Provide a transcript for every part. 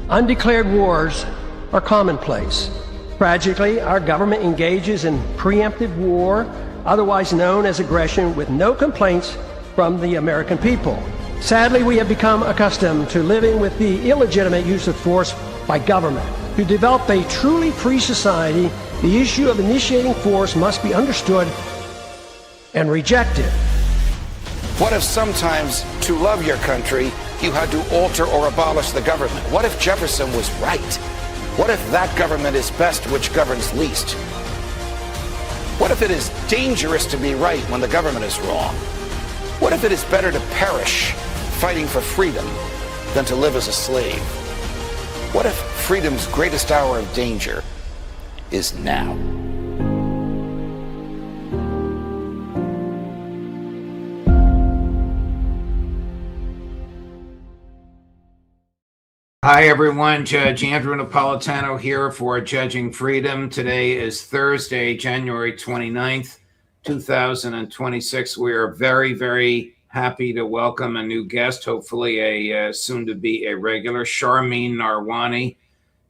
Undeclared wars are commonplace. Tragically, our government engages in preemptive war, otherwise known as aggression, with no complaints from the American people. Sadly, we have become accustomed to living with the illegitimate use of force by government. To develop a truly free society, the issue of initiating force must be understood and rejected. What if sometimes, to love your country, you had to alter or abolish the government? What if Jefferson was right? What if that government is best which governs least? What if it is dangerous to be right when the government is wrong? What if it is better to perish fighting for freedom than to live as a slave? What if freedom's greatest hour of danger is now? Hi, everyone. Judge Andrew Napolitano here for Judging Freedom. Today is Thursday, January 29th, 2026. We are very, very happy to welcome a new guest, hopefully a soon-to-be a regular, Sharmine Narwani.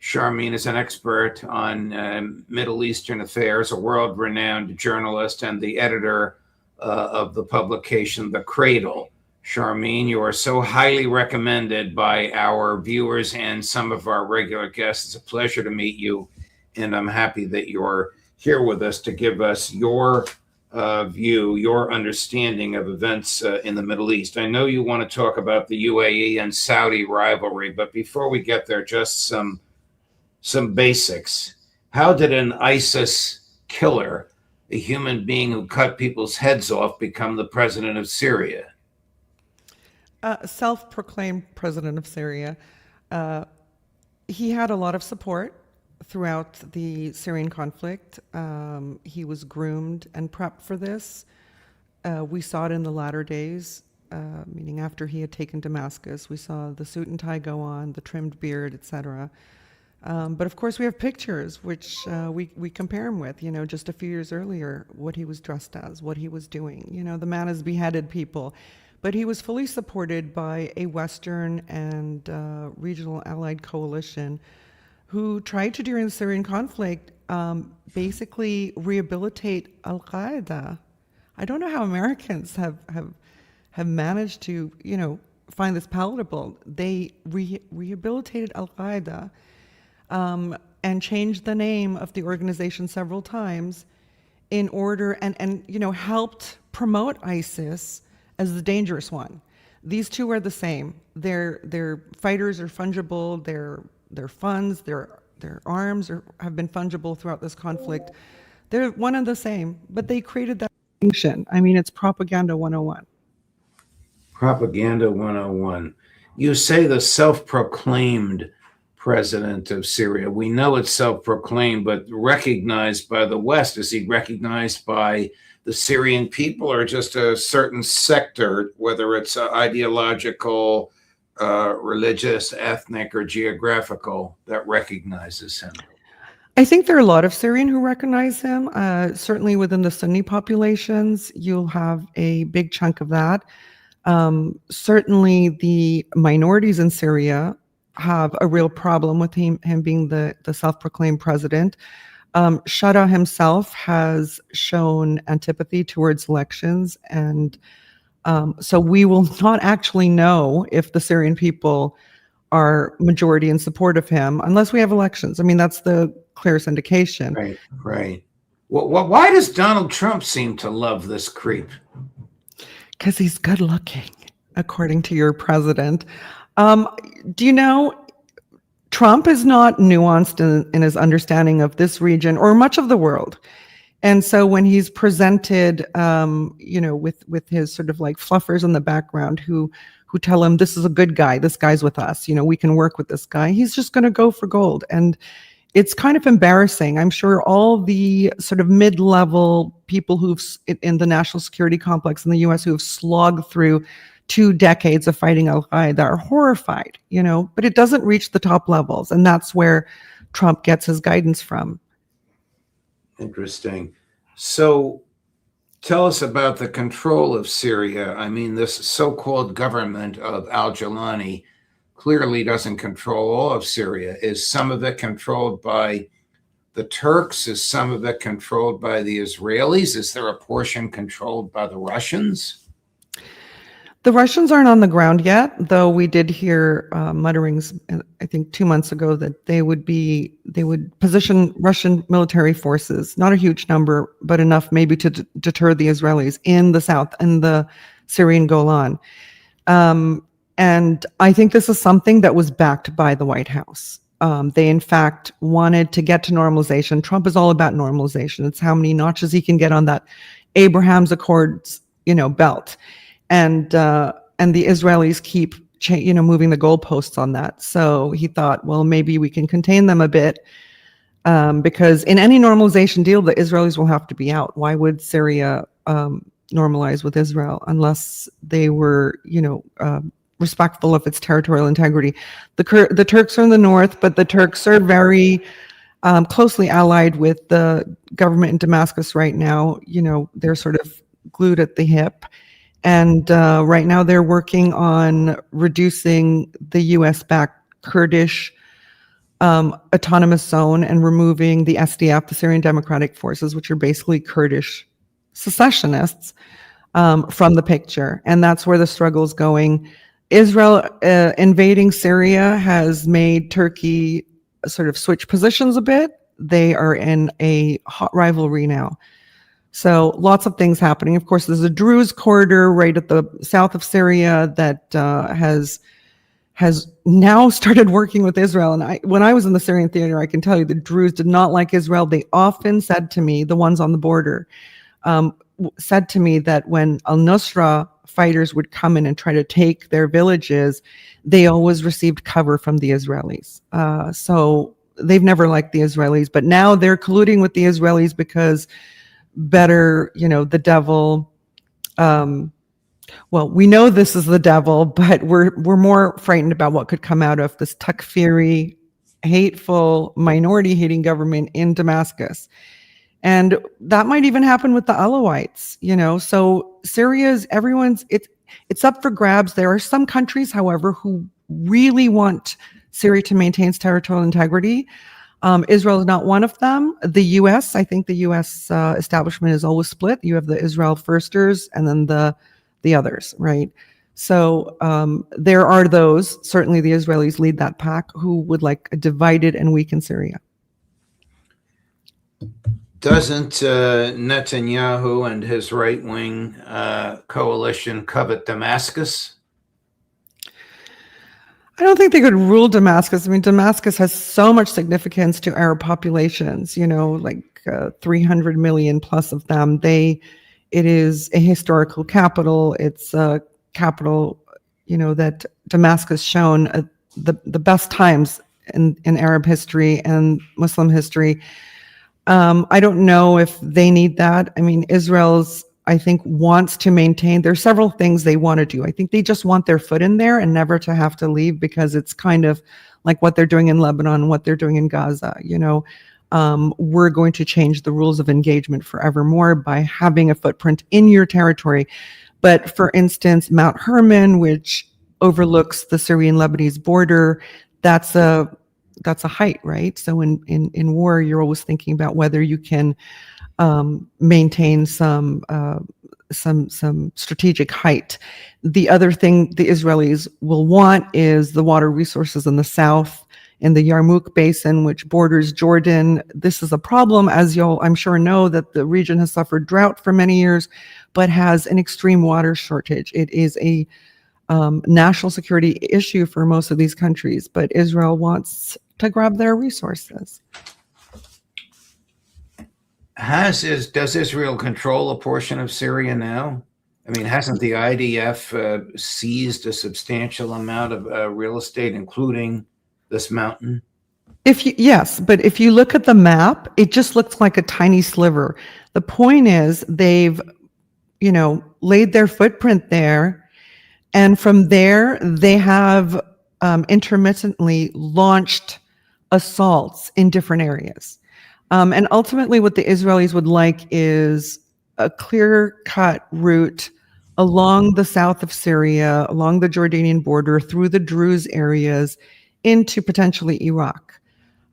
Sharmine is an expert on Middle Eastern affairs, a world-renowned journalist and the editor of the publication The Cradle. Sharmine, you are so highly recommended by our viewers and some of our regular guests. It's a pleasure to meet you, and I'm happy that you're here with us to give us your view, your understanding of events in the Middle East. I know you want to talk about the UAE and Saudi rivalry, but before we get there, just some basics. How did an ISIS killer, a human being who cut people's heads off, become the president of Syria? Self-proclaimed president of Syria. He had a lot of support throughout the Syrian conflict. He was groomed and prepped for this. We saw it in the latter days, meaning after he had taken Damascus. We saw the suit and tie go on, the trimmed beard, etc. But of course, we have pictures which we compare him with. You know, just a few years earlier, what he was dressed as, what he was doing. You know, the man has beheaded people. But he was fully supported by a Western and regional allied coalition who tried to, during the Syrian conflict, basically rehabilitate Al-Qaeda. I don't know how Americans have managed to, you know, find this palatable. They rehabilitated Al-Qaeda and changed the name of the organization several times in order and you know, helped promote ISIS as the dangerous one. These two are the same. Their fighters are fungible. Their funds, their arms have been fungible throughout this conflict. They're one and the same, but they created that distinction. I mean, it's propaganda 101. Propaganda 101. You say the self-proclaimed president of Syria. We know it's self-proclaimed, but recognized by the West. Is he recognized by the Syrian people or just a certain sector, whether it's ideological, religious, ethnic, or geographical, that recognizes him? I think there are a lot of Syrian who recognize him. Certainly within the Sunni populations, you'll have a big chunk of that. Certainly the minorities in Syria have a real problem with him being the self-proclaimed president. Shada himself has shown antipathy towards elections, and so we will not actually know if the Syrian people are majority in support of him unless we have elections. I mean, that's the clearest indication. Right. Well, why does Donald Trump seem to love this creep? Because he's good looking, according to your president. Do you know, Trump is not nuanced in his understanding of this region or much of the world. And so when he's presented, you know, with his sort of like fluffers in the background who tell him this is a good guy, this guy's with us, you know, we can work with this guy, he's just going to go for gold. And it's kind of embarrassing. I'm sure all the sort of mid-level people who've in the national security complex in the US who have slogged through 2 decades of fighting Al-Qaeda are horrified, you know, but it doesn't reach the top levels. And that's where Trump gets his guidance from. Interesting. So tell us about the control of Syria. I mean, this so-called government of al-Jilani clearly doesn't control all of Syria. Is some of it controlled by the Turks? Is some of it controlled by the Israelis? Is there a portion controlled by the Russians? The Russians aren't on the ground yet, though we did hear mutterings, I think 2 months ago, that they would position Russian military forces, not a huge number, but enough maybe to deter the Israelis in the south and the Syrian Golan. And I think this is something that was backed by the White House. They, in fact, wanted to get to normalization. Trump is all about normalization. It's how many notches he can get on that Abraham's Accords, belt. And the Israelis keep moving the goalposts on that. So he thought, well, maybe we can contain them a bit, because in any normalization deal, the Israelis will have to be out. Why would Syria normalize with Israel unless they were, respectful of its territorial integrity? The Turks are in the north, but the Turks are very closely allied with the government in Damascus right now. They're sort of glued at the hip. And right now they're working on reducing the U.S.-backed Kurdish autonomous zone and removing the SDF, the Syrian Democratic Forces, which are basically Kurdish secessionists, from the picture. And that's where the struggle is going. Israel invading Syria has made Turkey sort of switch positions a bit. They are in a hot rivalry now. So lots of things happening. Of course, there's a Druze corridor right at the south of Syria that has now started working with Israel. And when I was in the Syrian theater, I can tell you the Druze did not like Israel. They often said to me, the ones on the border, said to me that when al-Nusra fighters would come in and try to take their villages, they always received cover from the Israelis. So they've never liked the Israelis, but now they're colluding with the Israelis because the devil, well, we know this is the devil, but we're more frightened about what could come out of this takfiri, hateful, minority-hating government in Damascus. And that might even happen with the Alawites, So Syria's, it's up for grabs. There are some countries, however, who really want Syria to maintain its territorial integrity. Israel is not one of them. The U.S., I think the U.S. Establishment is always split. You have the Israel firsters and then the others, right? So there are those, certainly the Israelis lead that pack, who would like a divided and weakened Syria. Doesn't Netanyahu and his right-wing coalition covet Damascus? I don't think they could rule Damascus. I mean, Damascus has so much significance to Arab populations, 300 million plus of them. It is a historical capital. It's a capital, that Damascus shown the best times in Arab history and Muslim history. I don't know if they need that. I mean, Israel's, I think, wants to maintain, there's several things they want to do. I think they just want their foot in there and never to have to leave, because it's kind of like what they're doing in Lebanon, what they're doing in Gaza. We're going to change the rules of engagement forevermore by having a footprint in your territory. But for instance, Mount Hermon, which overlooks the Syrian-Lebanese border, that's a height, right? So in war, you're always thinking about whether you can maintain some strategic height. The other thing the Israelis will want is the water resources in the south, in the Yarmouk Basin, which borders Jordan. This is a problem, as you'll, I'm sure, know, that the region has suffered drought for many years, but has an extreme water shortage. It is a national security issue for most of these countries, but Israel wants to grab their resources. Does Israel control a portion of Syria now? I mean, hasn't the IDF seized a substantial amount of real estate, including this mountain? Yes, but if you look at the map, it just looks like a tiny sliver. The point is they've, laid their footprint there, and from there they have intermittently launched assaults in different areas. And ultimately what the Israelis would like is a clear-cut route along the south of Syria, along the Jordanian border, through the Druze areas, into potentially Iraq.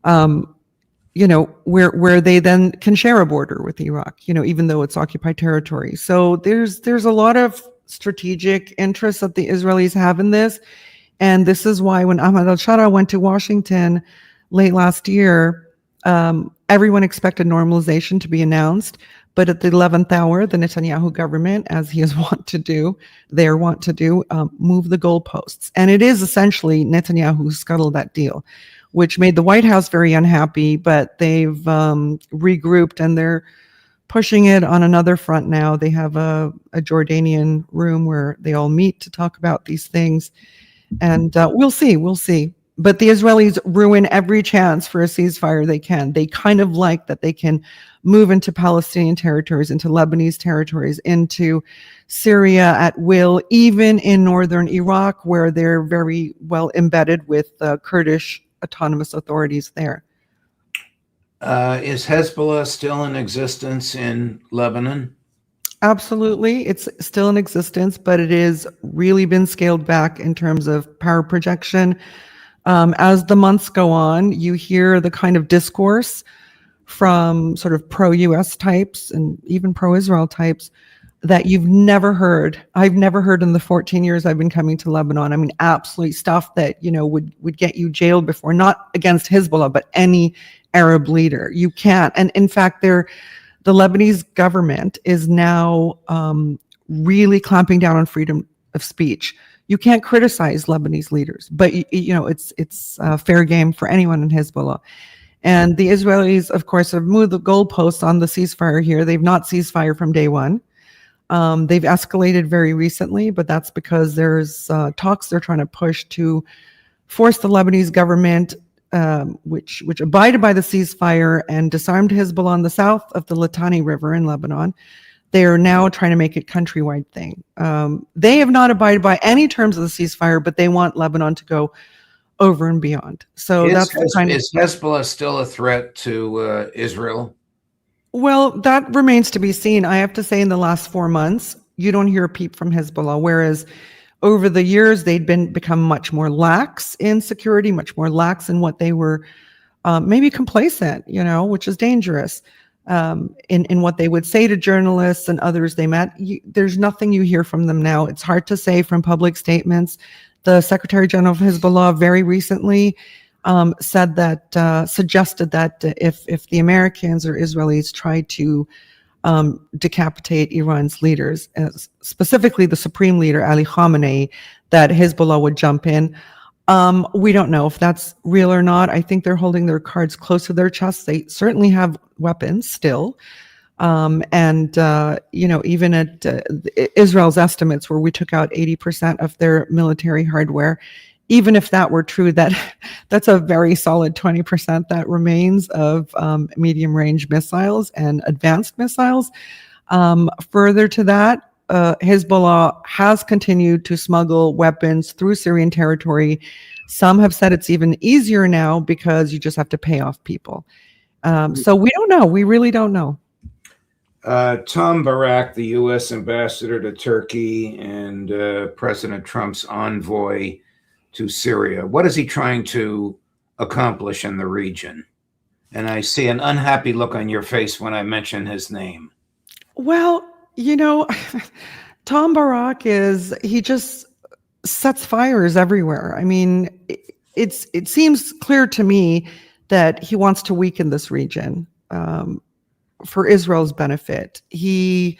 Where they then can share a border with Iraq, even though it's occupied territory. So there's a lot of strategic interests that the Israelis have in this. And this is why when Ahmad al-Shara went to Washington late last year, everyone expected normalization to be announced. But at the 11th hour, the Netanyahu government, as he is wont to do, move the goalposts. And it is essentially Netanyahu who scuttled that deal, which made the White House very unhappy, but they've regrouped and they're pushing it on another front now. They have a Jordanian room where they all meet to talk about these things. And we'll see. But the Israelis ruin every chance for a ceasefire they can. They kind of like that they can move into Palestinian territories, into Lebanese territories, into Syria at will, even in northern Iraq, where they're very well embedded with Kurdish autonomous authorities there. Is Hezbollah still in existence in Lebanon? Absolutely. It's still in existence, but it has really been scaled back in terms of power projection. As the months go on, you hear the kind of discourse from sort of pro-US types and even pro-Israel types that you've never heard. I've never heard in the 14 years I've been coming to Lebanon. I mean, absolutely stuff that, would get you jailed before, not against Hezbollah, but any Arab leader. You can't. And in fact, the Lebanese government is now really clamping down on freedom of speech. You can't criticize Lebanese leaders, but it's fair game for anyone in Hezbollah. And the Israelis, of course, have moved the goalposts on the ceasefire here. They've not ceasefire from day one. They've escalated very recently, but that's because there's talks they're trying to push to force the Lebanese government, which abided by the ceasefire and disarmed Hezbollah on the south of the Litani River in Lebanon. They are now trying to make it countrywide thing. They have not abided by any terms of the ceasefire, but they want Lebanon to go over and beyond. So is Hezbollah still a threat to Israel? Well, that remains to be seen. I have to say in the last 4 months, you don't hear a peep from Hezbollah, whereas over the years, they'd become much more lax in security, much more lax in what they were maybe complacent, which is dangerous. In what they would say to journalists and others they met. There's nothing you hear from them now. It's hard to say from public statements. The Secretary General of Hezbollah very recently suggested that if the Americans or Israelis tried to decapitate Iran's leaders, specifically the supreme leader, Ali Khamenei, that Hezbollah would jump in. We don't know if that's real or not. I think they're holding their cards close to their chests. They certainly have weapons still. Even at Israel's estimates, where we took out 80% of their military hardware, even if that were true, that's a very solid 20% that remains of medium-range missiles and advanced missiles. Further to that, Hezbollah has continued to smuggle weapons through Syrian territory. Some have said it's even easier now because you just have to pay off people. So we don't know. We really don't know. Tom Barak, the U.S. ambassador to Turkey and President Trump's envoy to Syria, what is he trying to accomplish in the region? And I see an unhappy look on your face when I mention his name. Well, Tom Barak he just sets fires everywhere. I mean, it seems clear to me that he wants to weaken this region for Israel's benefit. He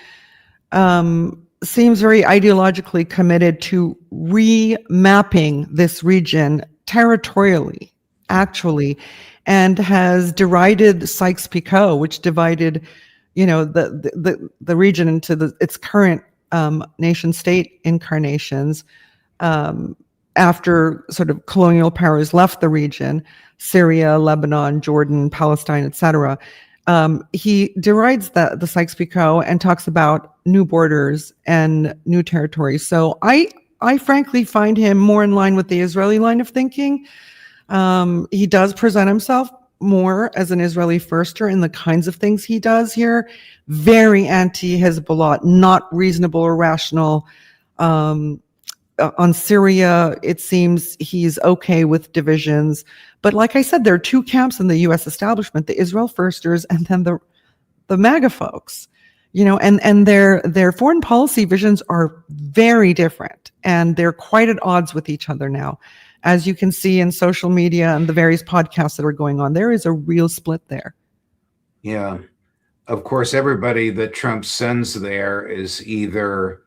seems very ideologically committed to remapping this region territorially, actually, and has derided Sykes-Picot, which divided the region into its current nation-state incarnations after sort of colonial powers left the region, Syria, Lebanon, Jordan, Palestine, etc. He derides the Sykes-Picot and talks about new borders and new territories. So I frankly find him more in line with the Israeli line of thinking. He does present himself more as an Israeli firster in the kinds of things he does here. Very anti-Hezbollah, not reasonable or rational. On Syria, it seems he's okay with divisions. But like I said, there are two camps in the U.S. establishment, the Israel firsters and then the MAGA folks, and their foreign policy visions are very different, and they're quite at odds with each other now. As you can see in social media and the various podcasts that are going on, there is a real split there. Yeah. Of course, everybody that Trump sends there is either,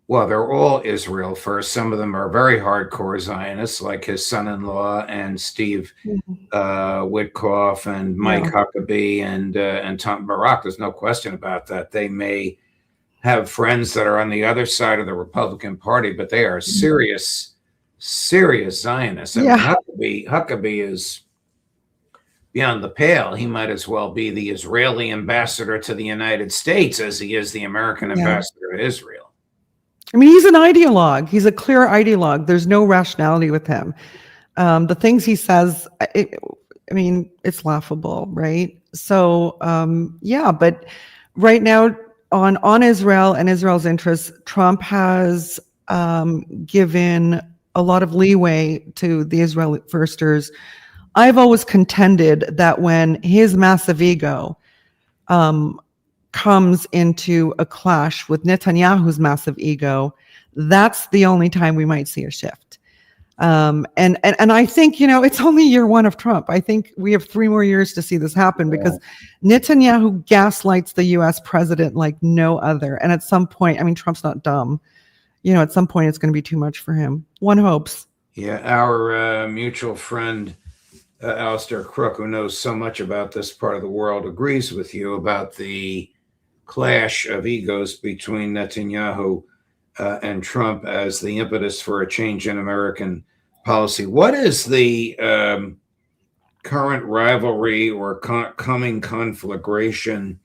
well, they're all Israel first. Some of them are very hardcore Zionists, like his son-in-law and Steve Witkoff and Mike Huckabee and Tom Barak. There's no question about that. They may have friends that are on the other side of the Republican Party, but they are serious Zionists. I mean, Huckabee is beyond the pale. He might as well be the Israeli ambassador to the United States as he is the American ambassador to Israel. I mean, he's an ideologue. He's a clear ideologue. There's no rationality with him. The things he says, it's laughable, right? So, but right now on Israel and Israel's interests, Trump has given a lot of leeway to the Israeli firsters. I've always contended that when his massive ego comes into a clash with Netanyahu's massive ego, that's the only time we might see a shift. And I think, it's only year one of Trump. I think we have 3 more years to see this happen because Netanyahu gaslights the US president like no other. And at some point, Trump's not dumb. At some point it's going to be too much for him. One hopes. Yeah, our mutual friend, Alistair Crook, who knows so much about this part of the world, agrees with you about the clash of egos between Netanyahu and Trump as the impetus for a change in American policy. What is the current rivalry or coming conflagration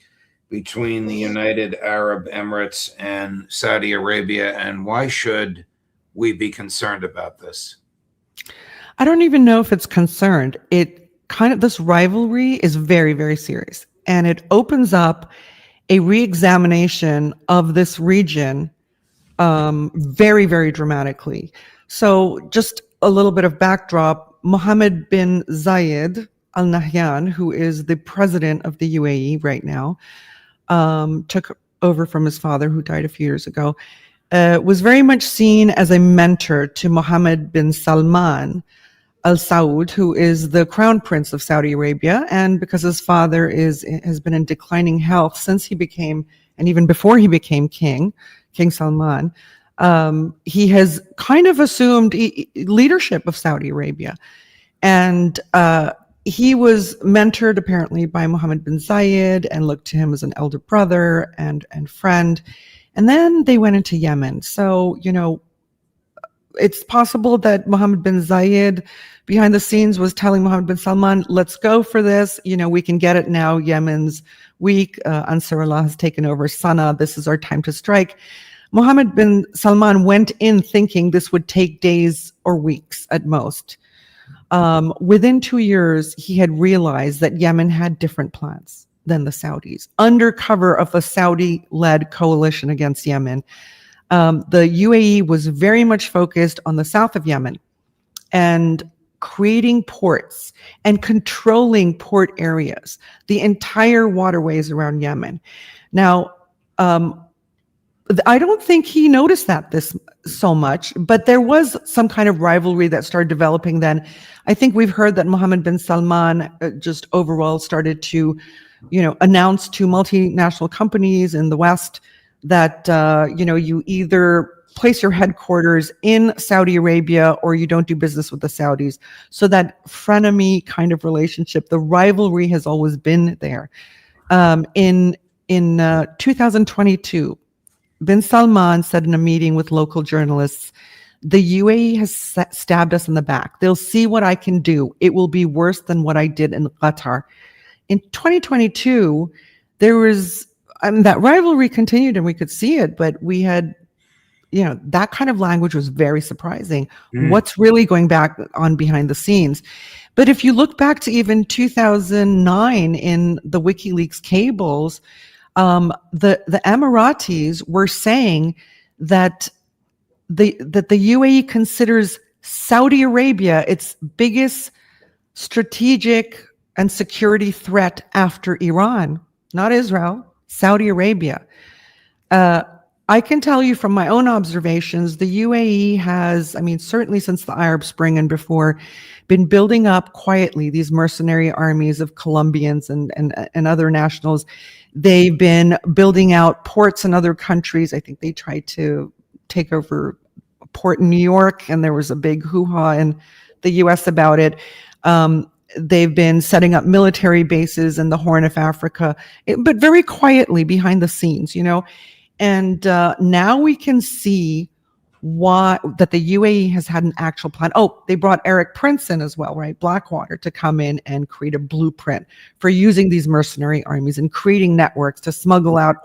between the United Arab Emirates and Saudi Arabia, and why should we be concerned about this? I don't even know if it's concerned. This rivalry is very, very serious, and it opens up a re-examination of this region very, very dramatically. So just a little bit of backdrop. Mohammed bin Zayed Al Nahyan, who is the president of the UAE right now, took over from his father, who died a few years ago, was very much seen as a mentor to Mohammed bin Salman Al Saud, who is the crown prince of Saudi Arabia. And because his father has been in declining health since he became, and even before he became King Salman, he has kind of assumed leadership of Saudi Arabia. And he was mentored apparently by Mohammed bin Zayed and looked to him as an elder brother and friend. And then they went into Yemen. So, it's possible that Mohammed bin Zayed behind the scenes was telling Mohammed bin Salman, let's go for this. We can get it now. Yemen's weak. Ansarullah has taken over Sana'a. This is our time to strike. Mohammed bin Salman went in thinking this would take days or weeks at most. Within 2 years, he had realized that Yemen had different plans than the Saudis. Under cover of a Saudi-led coalition against Yemen, the UAE was very much focused on the south of Yemen and creating ports and controlling port areas, the entire waterways around Yemen. Now, I don't think he noticed this so much, but there was some kind of rivalry that started developing then. I think we've heard that Mohammed bin Salman just overall started to, announce to multinational companies in the West that, you either place your headquarters in Saudi Arabia or you don't do business with the Saudis. So that frenemy kind of relationship, the rivalry has always been there. In 2022, bin Salman said in a meeting with local journalists, the UAE has stabbed us in the back. They'll see what I can do. It will be worse than what I did in Qatar. In 2022, there was, that rivalry continued and we could see it, but we had that kind of language was very surprising. What's really going back on behind the scenes? But if you look back to even 2009 in the WikiLeaks cables, the Emiratis were saying that the UAE considers Saudi Arabia its biggest strategic and security threat after Iran, not Israel, Saudi Arabia. I can tell you from my own observations, the UAE has, certainly since the Arab Spring and before, been building up quietly these mercenary armies of Colombians and other nationals. They've been building out ports in other countries. I think they tried to take over a port in New York, and there was a big hoo-ha in the US about it. They've been setting up military bases in the Horn of Africa, but very quietly behind the scenes, And now we can see that the UAE has had an actual plan. Oh, they brought Eric Prince in as well, right? Blackwater, to come in and create a blueprint for using these mercenary armies and creating networks to smuggle out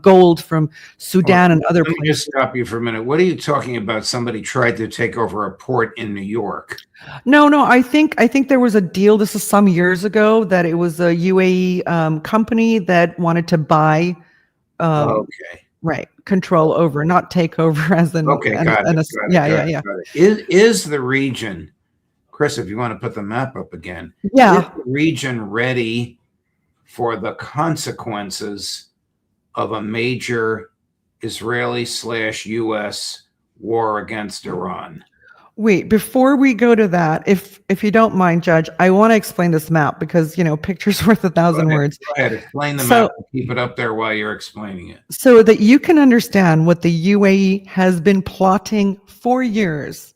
gold from Sudan and other places. Let me just stop you for a minute. What are you talking about? Somebody tried to take over a port in New York. No. I think there was a deal. This is some years ago that it was a UAE company that wanted to buy. Okay. Right. Control over, not take over as in. Okay, got it. Yeah. Is the region, Chris, if you want to put the map up again, is the region ready for the consequences of a major Israeli/US war against Iran? Wait, before we go to that, if you don't mind, Judge, I want to explain this map because, picture's worth 1,000 words. Go ahead, explain the map. Keep it up there while you're explaining it. So that you can understand what the UAE has been plotting for years,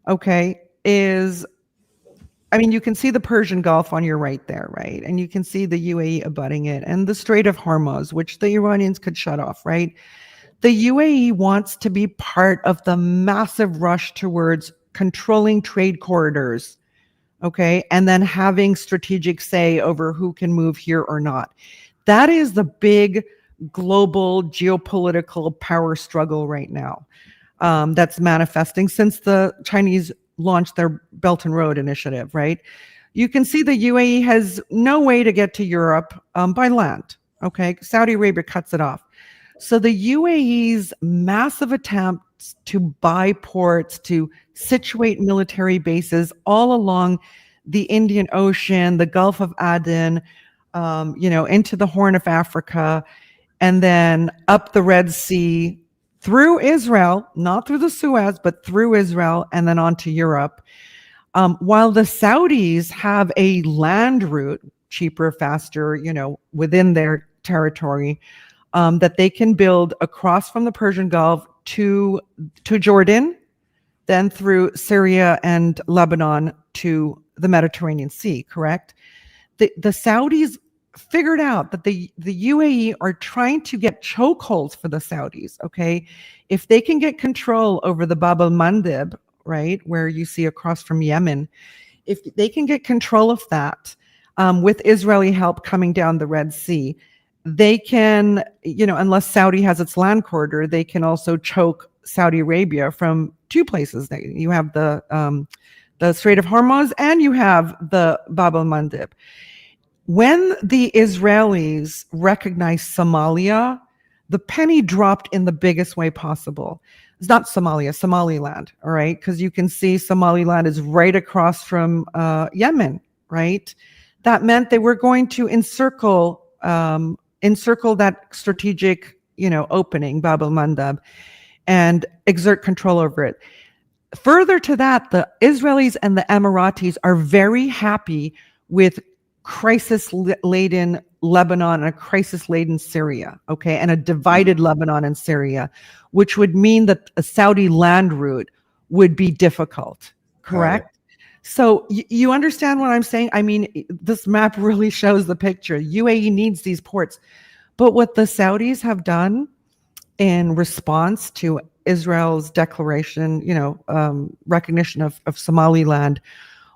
okay, you can see the Persian Gulf on your right there, right? And you can see the UAE abutting it and the Strait of Hormuz, which the Iranians could shut off, right? The UAE wants to be part of the massive rush towards controlling trade corridors, okay, and then having strategic say over who can move here or not. That is the big global geopolitical power struggle right now that's manifesting since the Chinese launched their Belt and Road Initiative, right? You can see the UAE has no way to get to Europe by land, okay? Saudi Arabia cuts it off. So the UAE's massive attempts to buy ports, to situate military bases all along the Indian Ocean, the Gulf of Aden, into the Horn of Africa, and then up the Red Sea through Israel, not through the Suez, but through Israel, and then on to Europe. While the Saudis have a land route, cheaper, faster, within their territory, that they can build across from the Persian Gulf to Jordan, then through Syria and Lebanon to the Mediterranean Sea, correct? The Saudis figured out that the UAE are trying to get chokeholds for the Saudis, okay? If they can get control over the Bab al-Mandeb, right, where you see across from Yemen, if they can get control of that with Israeli help coming down the Red Sea, they can, unless Saudi has its land corridor, they can also choke Saudi Arabia from two places. You have the Strait of Hormuz and you have the Bab al-Mandeb. When the Israelis recognized Somalia, the penny dropped in the biggest way possible. It's not Somalia, Somaliland, all right? Because you can see Somaliland is right across from Yemen, right? That meant they were going to encircle that strategic, opening, Bab al-Mandeb, and exert control over it. Further to that, the Israelis and the Emiratis are very happy with crisis-laden Lebanon and a crisis-laden Syria, okay, and a divided Lebanon and Syria, which would mean that a Saudi land route would be difficult, correct? So you understand what I'm saying? This map really shows the picture. UAE needs these ports. But what the Saudis have done in response to Israel's declaration, recognition of Somaliland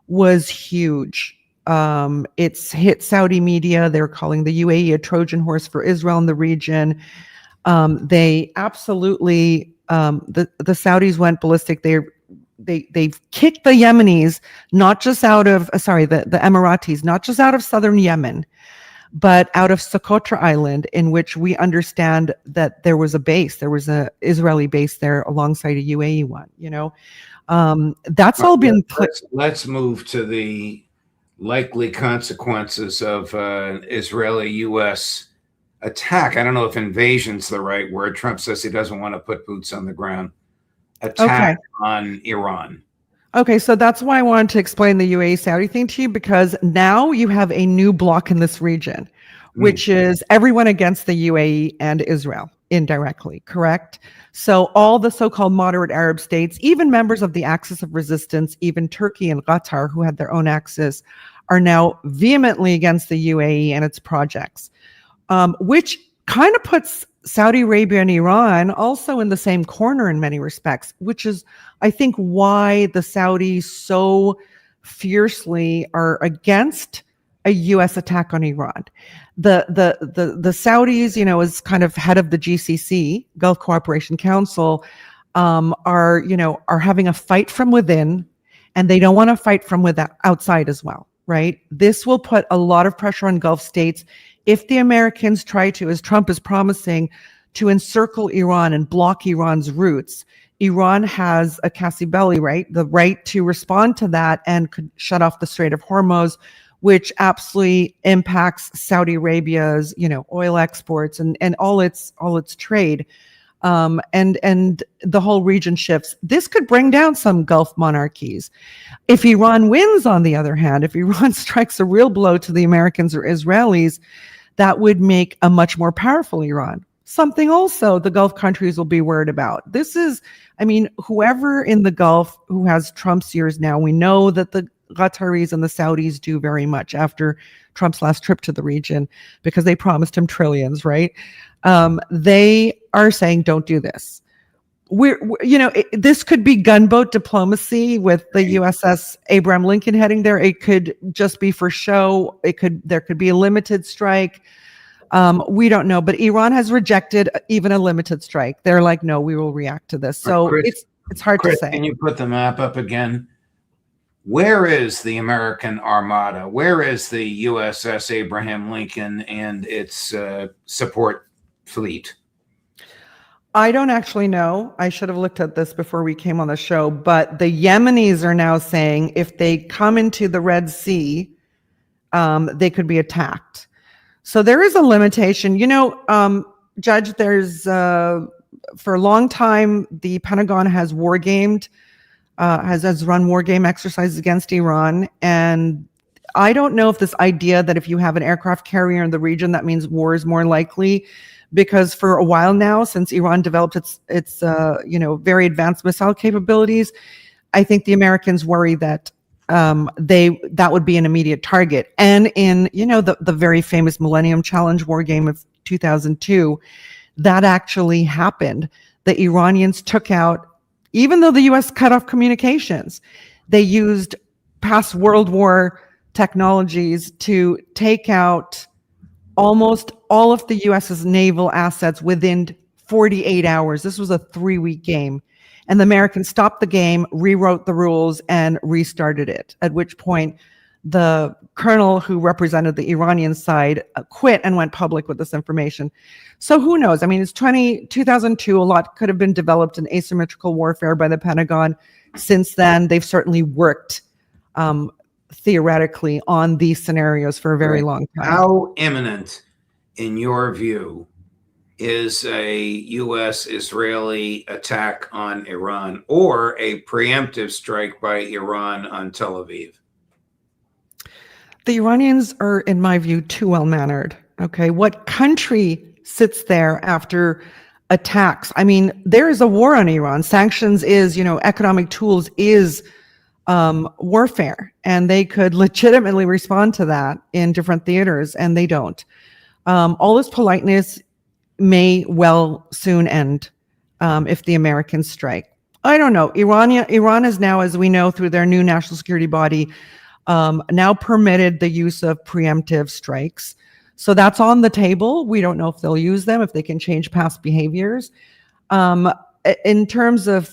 was huge. It's hit Saudi media. They're calling the UAE a Trojan horse for Israel in the region. They absolutely, the Saudis went ballistic. They've kicked the Yemenis, not just out of, the Emiratis, not just out of southern Yemen, but out of Socotra Island, in which we understand that there was a Israeli base there alongside a UAE one, that's all been. Let's move to the likely consequences of Israeli-U.S. attack. I don't know if invasion's the right word. Trump says he doesn't want to put boots on the ground. Attack on Iran. Okay, so that's why I wanted to explain the UAE Saudi thing to you, because now you have a new bloc in this region, which is everyone against the UAE and Israel indirectly, correct? So all the so-called moderate Arab states, even members of the Axis of Resistance, even Turkey and Qatar, who had their own axis, are now vehemently against the UAE and its projects, which kind of puts Saudi Arabia and Iran also in the same corner in many respects, which is, I think, why the Saudis so fiercely are against a U.S. attack on Iran. The Saudis, as kind of head of the GCC, Gulf Cooperation Council, are having a fight from within, and they don't want to fight from outside as well, right? This will put a lot of pressure on Gulf states. If the Americans try to, as Trump is promising, to encircle Iran and block Iran's routes, Iran has a Cassie belly, right? The right to respond to that and could shut off the Strait of Hormuz, which absolutely impacts Saudi Arabia's, oil exports and all its trade. And the whole region shifts. This could bring down some Gulf monarchies. If Iran wins, on the other hand, if Iran strikes a real blow to the Americans or Israelis, that would make a much more powerful Iran. Something also the Gulf countries will be worried about. This is, whoever in the Gulf who has Trump's ears now, we know that the Qataris and the Saudis do very much after Trump's last trip to the region, because they promised him trillions, right? They are saying, don't do this. This could be gunboat diplomacy with the USS Abraham Lincoln heading there. It could just be for show. There could be a limited strike. We don't know, but Iran has rejected even a limited strike. They're like, no, we will react to this. So Chris, it's hard to say. Can you put the map up again? Where is the American Armada? Where is the USS Abraham Lincoln and its support fleet? I don't actually know. I should have looked at this before we came on the show, but the Yemenis are now saying if they come into the Red Sea, they could be attacked. So there is a limitation. Judge, there's for a long time, the Pentagon has wargamed, has run war game exercises against Iran. And I don't know if this idea that if you have an aircraft carrier in the region, that means war is more likely, because for a while now, since Iran developed its very advanced missile capabilities, I think the Americans worry that that would be an immediate target. And in the very famous Millennium Challenge war game of 2002, that actually happened. The Iranians took out, even though the U.S. cut off communications, they used past World War technologies to take out almost all of the U.S.'s naval assets within 48 hours. This was a 3-week game. And the Americans stopped the game, rewrote the rules, and restarted it, at which point the colonel who represented the Iranian side quit and went public with this information. So who knows? It's 2002. A lot could have been developed in asymmetrical warfare by the Pentagon. Since then, they've certainly worked theoretically on these scenarios for a very long time. How imminent, in your view, is a U.S.-Israeli attack on Iran or a preemptive strike by Iran on Tel Aviv? The Iranians are, in my view, too well-mannered. Okay, what country sits there after attacks? There is a war on Iran. Sanctions is, economic tools is warfare, and they could legitimately respond to that in different theaters, and they don't. All this politeness may well soon end if the Americans strike. I don't know. Iran is now, as we know through their new national security body, now permitted the use of preemptive strikes. So that's on the table. We don't know if they'll use them, if they can change past behaviors. In terms of,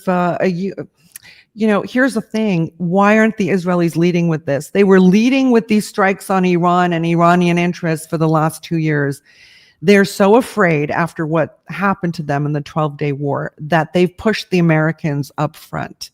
here's the thing. Why aren't the Israelis leading with this? They were leading with these strikes on Iran and Iranian interests for the last 2 years. They're so afraid after what happened to them in the 12-day war that they've pushed the Americans up front.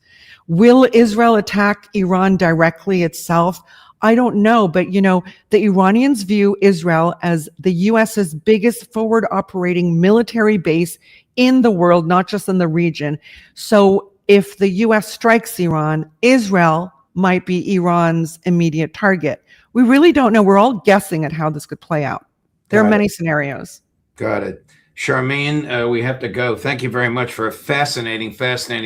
Will Israel attack Iran directly itself? I don't know, but the Iranians view Israel as the US's biggest forward operating military base in the world, not just in the region. So if the US strikes Iran, Israel might be Iran's immediate target. We really don't know. We're all guessing at how this could play out. There are many scenarios. Got it. Charmine, we have to go. Thank you very much for a fascinating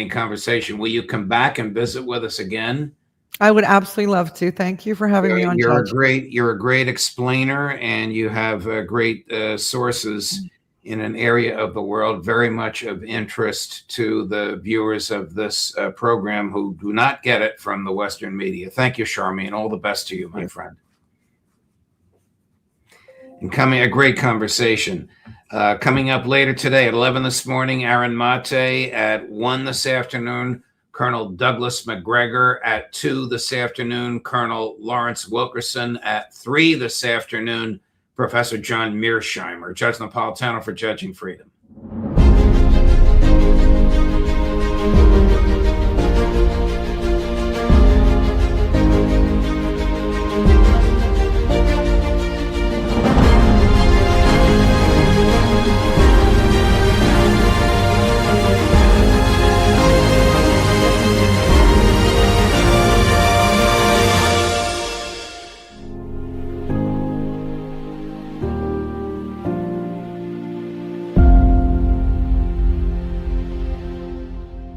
conversation. Will you come back and visit with us again? I would absolutely love to. Thank you for having me on. You're a great explainer, and you have great sources in an area of the world very much of interest to the viewers of this program who do not get it from the Western media. Thank you, Charmine. All the best to you, my friend. And a great conversation. Coming up later today at 11 this morning, Aaron Mate. At 1 this afternoon, Colonel Douglas McGregor. At 2 this afternoon, Colonel Lawrence Wilkerson. At 3 this afternoon, Professor John Mearsheimer. Judge Napolitano for Judging Freedom.